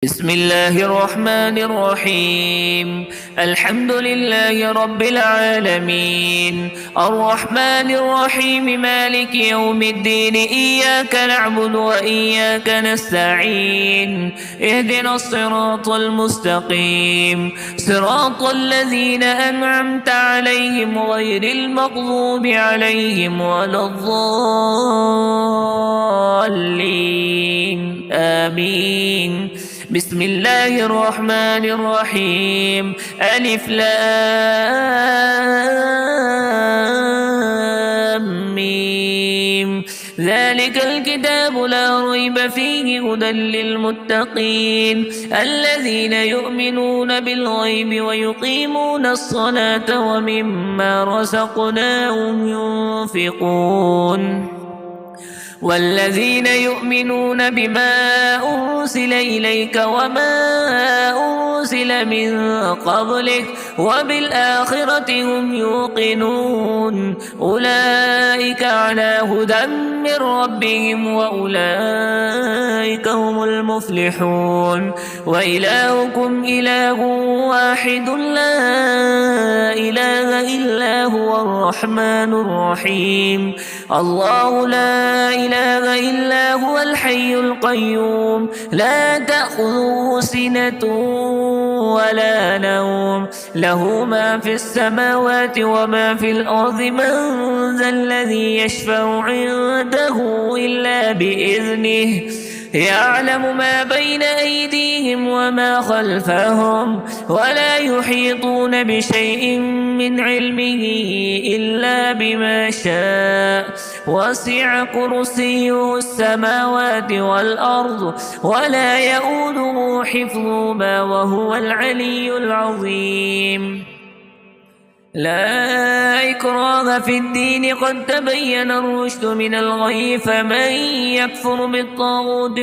بسم الله الرحمن الرحيم. الحمد لله رب العالمين، الرحمن الرحيم، مالك يوم الدين. إياك نعبد وإياك نستعين. اهدنا الصراط المستقيم، صراط الذين أنعمت عليهم غير المغضوب عليهم ولا الضالين. آمين. بسم الله الرحمن الرحيم. ألف لام ميم. ذلك الكتاب لا ريب فيه هدى للمتقين الذين يؤمنون بالغيب ويقيمون الصلاة ومما رزقناهم ينفقون والذين يؤمنون بما أنزل إليك وما أنزل من قبلك وبالآخرة هم يوقنون أولئك على هدى من ربهم وأولئك هم المفلحون. وإلهكم إله واحد لا إله إلا هو الرحمن الرحيم. الله لا إله إلا هو الحي القيوم لا تأخذه سنة ولا نوم له ما في السماوات وما في الأرض. من ذا الذي يشفع عنده إلا بإذنه يعلم ما بين أيديهم وما خلفهم ولا يحيطون بشيء من علمه إلا بما شاء. وسع كرسيه السماوات والأرض ولا يؤوده حفظهما وهو العلي العظيم. لا إكراه في الدين قد تبين الرشد من الغي. فمن يكفر بالطاغوت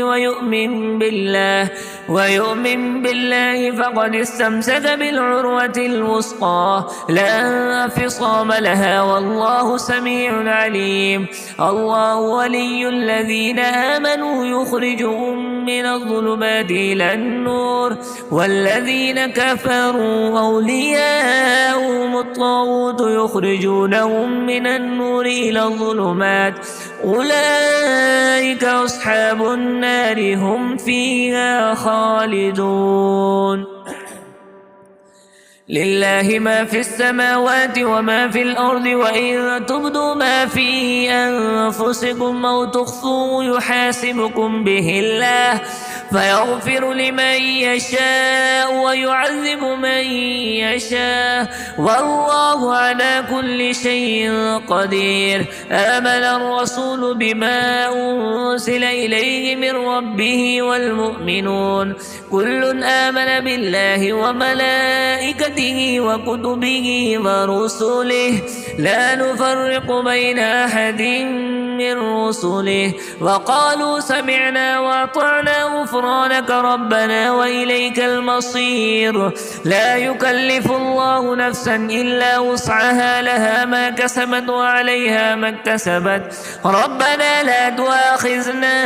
ويؤمن بالله فقد استمسك بالعروة الوثقى لا انفصام لها والله سميع عليم. الله ولي الذين آمنوا يخرجهم من الظلمات إلى النور والذين كفروا أولياءهم الطاغوت يخرجونهم من النور إلى الظلمات أولئك أصحاب النار هم فيها خالدون. لله ما في السماوات وما في الأرض وإن تبدوا ما في أنفسكم أو تخفوه يحاسبكم به الله فيغفر لمن يشاء ويعذب من يشاء والله على كل شيء قدير. آمن الرسول بما أنزل إليه من ربه والمؤمنون كل آمن بالله وملائكته وكتبه ورسله لا نفرق بين أحد من رسله وقالوا سمعنا وأطعنا غفرانك ربنا وإليك المصير. لا يكلف الله نفسا إلا وسعها لها ما كسبت وعليها ما اكتسبت. ربنا لا تؤاخذنا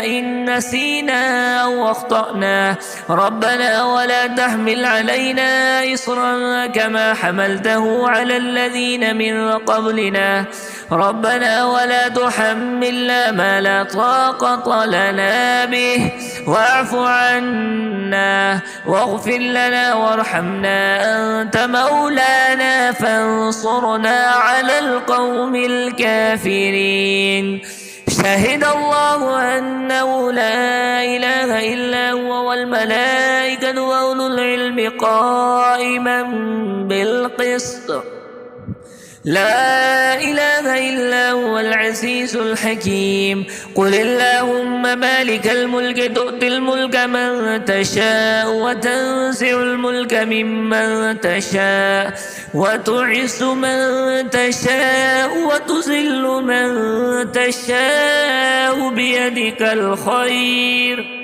إن نسينا أو أخطأنا ربنا ولا تحمل علينا إصرا كما حملته على الذين من قبلنا ربنا ولا تحملنا ما لا طاقة لنا به واعف عنا واغفر لنا وارحمنا أنت مولانا فانصرنا على القوم الكافرين. شهد الله أنه لا إله إلا هو والملائكة وأولو العلم قائما بالقسط لا إله إلا هو العزيز الحكيم. قل اللهم مالك الملك تؤتي الملك من تشاء وتنزع الملك ممن تشاء وتعز من تشاء وتذل من تشاء بيدك الخير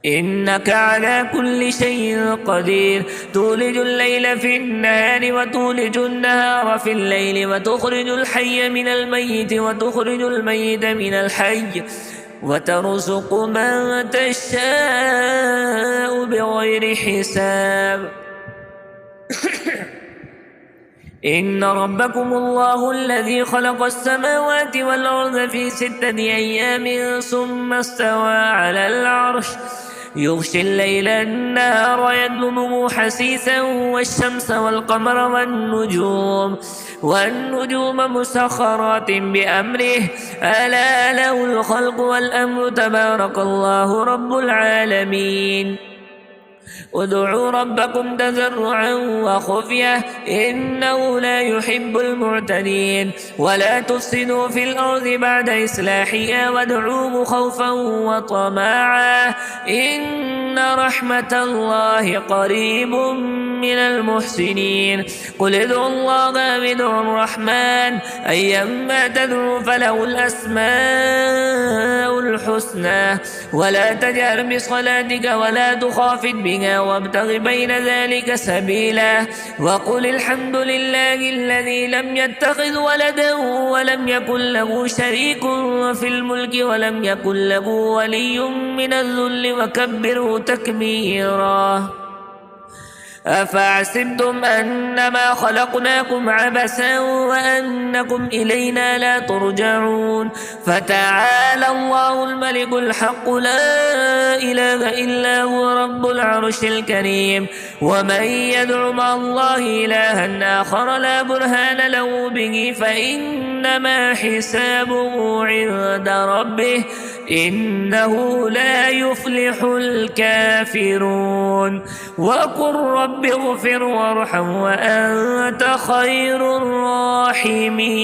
إنك على كل شيء قدير. تولج الليل في النهار وتولج النهار في الليل وتخرج الحي من الميت وتخرج الميت من الحي وترزق من تشاء بغير حساب. إن ربكم الله الذي خلق السماوات والأرض في 6 أيام ثم استوى على العرش يغشي الليل النهار يطلبه حثيثا والشمس والقمر والنجوم مسخرات بأمره ألا له الخلق والأمر تبارك الله رب العالمين. ادعوا ربكم تضرعا وخفية إنه لا يحب المعتدين. ولا تفسدوا في الأرض بعد إصلاحها وادعوه خوفا وطمعا إن رحمة الله قريب من المحسنين. قل ادعوا الله أو ادعوا الرحمن أيما تدعوا فله الأسماء الحسنى ولا تجهر بصلاتك ولا تخافت بها وابتغ بين ذلك سبيلا. وقل الحمد لله الذي لم يتخذ ولدا ولم يكن له شريك في الملك ولم يكن له ولي من الذل وكبره تكبيرا. أفحسبتم أنما خلقناكم عبثا وأنكم إلينا لا ترجعون. فتعالى الله الملك الحق لا إله إلا هو رب العرش الكريم. ومن يدع مع الله إلها آخر لا برهان له به فإنما حسابه عند ربه إنه لا يفلح الكافرون. وقل رب اغفر وارحم وأنت خير الراحمين.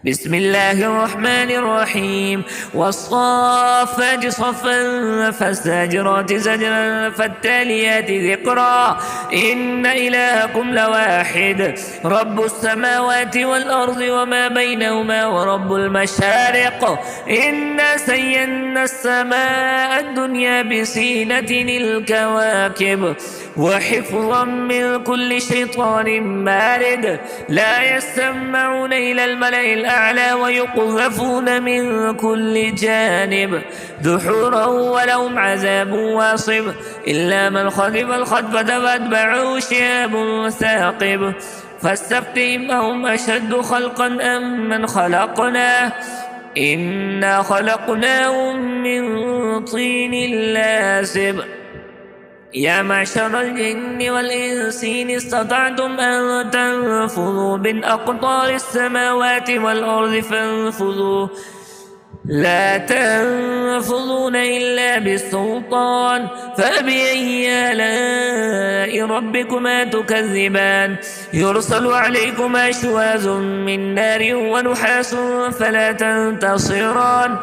بسم الله الرحمن الرحيم. والصافات صفا فالزاجرات زجرا فالتاليات ذكرا إن إلهكم لواحد رب السماوات والأرض وما بينهما ورب المشارق. إنا زينا السماء الدنيا بزينة الكواكب وحفظا من كل شيطان مارد. لا يسمعون إلى الملأ الأعلى ويقذفون من كل جانب دحورا ولهم عذاب واصب إلا من خطف الخطفة فاتبعه شهاب ثاقب. فاستفتهم أهم أشد خلقا أم من خلقنا إنا خلقناهم من طين لازب. يا معشر الجن والإنس إن استطعتم أن تنفذوا من أقطار السماوات والأرض فانفذوا لا تنفذون إلا بالسلطان. فبأي آلاء ربكما تكذبان يرسل عليكما شواظ من نار ونحاس فلا تنتصران.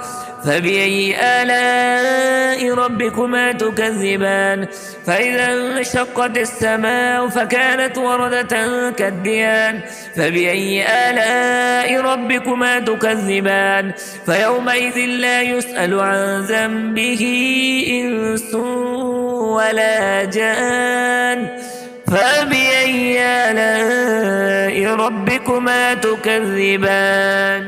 فبأي آلاء ربكما تكذبان فإذا انشقت السماء فكانت وردة كالدهان. فبأي آلاء ربكما تكذبان فيومئذ لا يسأل عن ذنبه إنس ولا جان. فبأي آلاء ربكما تكذبان.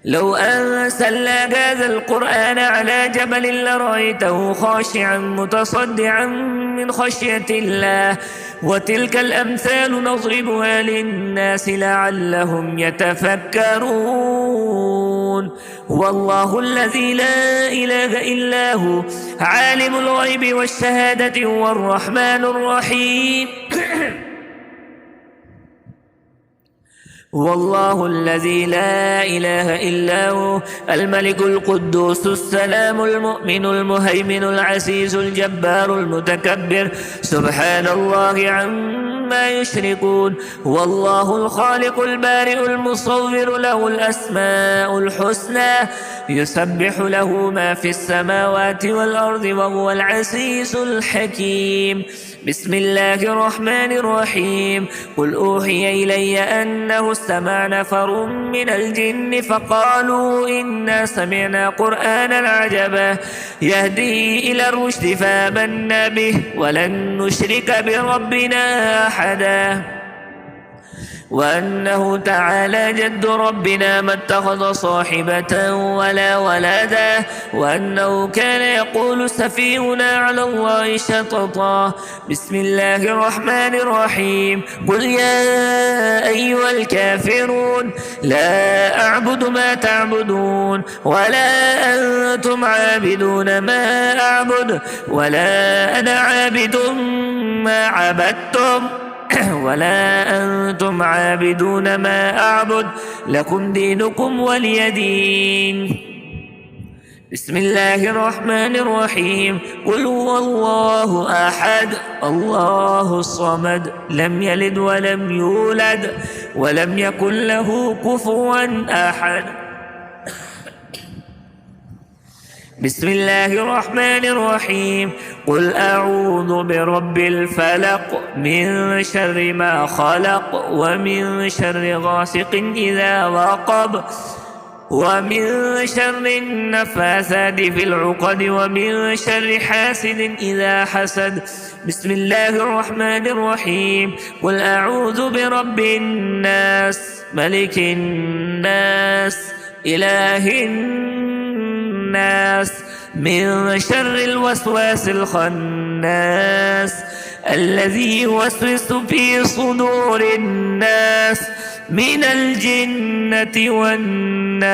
لو أنزلنا هذا القرآن على جبل لرأيته خاشعا متصدعا من خشية الله. وتلك الأمثال نضربها للناس لعلهم يتفكرون. والله الذي لا إله إلا هو عالم الغيب والشهادة هو الرحمن الرحيم. والله الذي لا إله إلا هو الملك القدوس السلام المؤمن المهيمن العزيز الجبار المتكبر سبحان الله عما يشركون. والله الخالق البارئ المصور له الأسماء الحسنى يسبح له ما في السماوات والأرض وهو العزيز الحكيم. بسم الله الرحمن الرحيم. قل أوحي إلي أنه استمع نفر من الجن فقالوا إنا سمعنا قرآنا عجبا يهدي إلى الرشد فآمنا به ولن نشرك بربنا أحدا. وأنه تعالى جد ربنا ما اتخذ صاحبة ولا ولدا، وأنه كان يقول سفيهنا على الله شططا. بسم الله الرحمن الرحيم. قل يا أيها الكافرون لا أعبد ما تعبدون ولا أنتم عابدون ما أعبد ولا أنا عابد ما عبدتم ولا أنتم عابدون ما أعبد لكم دينكم ولي دين. بسم الله الرحمن الرحيم. قل هو الله أحد الله الصمد لم يلد ولم يولد ولم يكن له كفوا أحد. بسم الله الرحمن الرحيم. قل أعوذ برب الفلق من شر ما خلق ومن شر غاسق إذا وقب ومن شر النفاثات في العقد ومن شر حاسد إذا حسد. بسم الله الرحمن الرحيم. قل أعوذ برب الناس ملك الناس إله الناس من شر الوسواس الخناس الذي يوسوس في صدور الناس من الجنة والناس.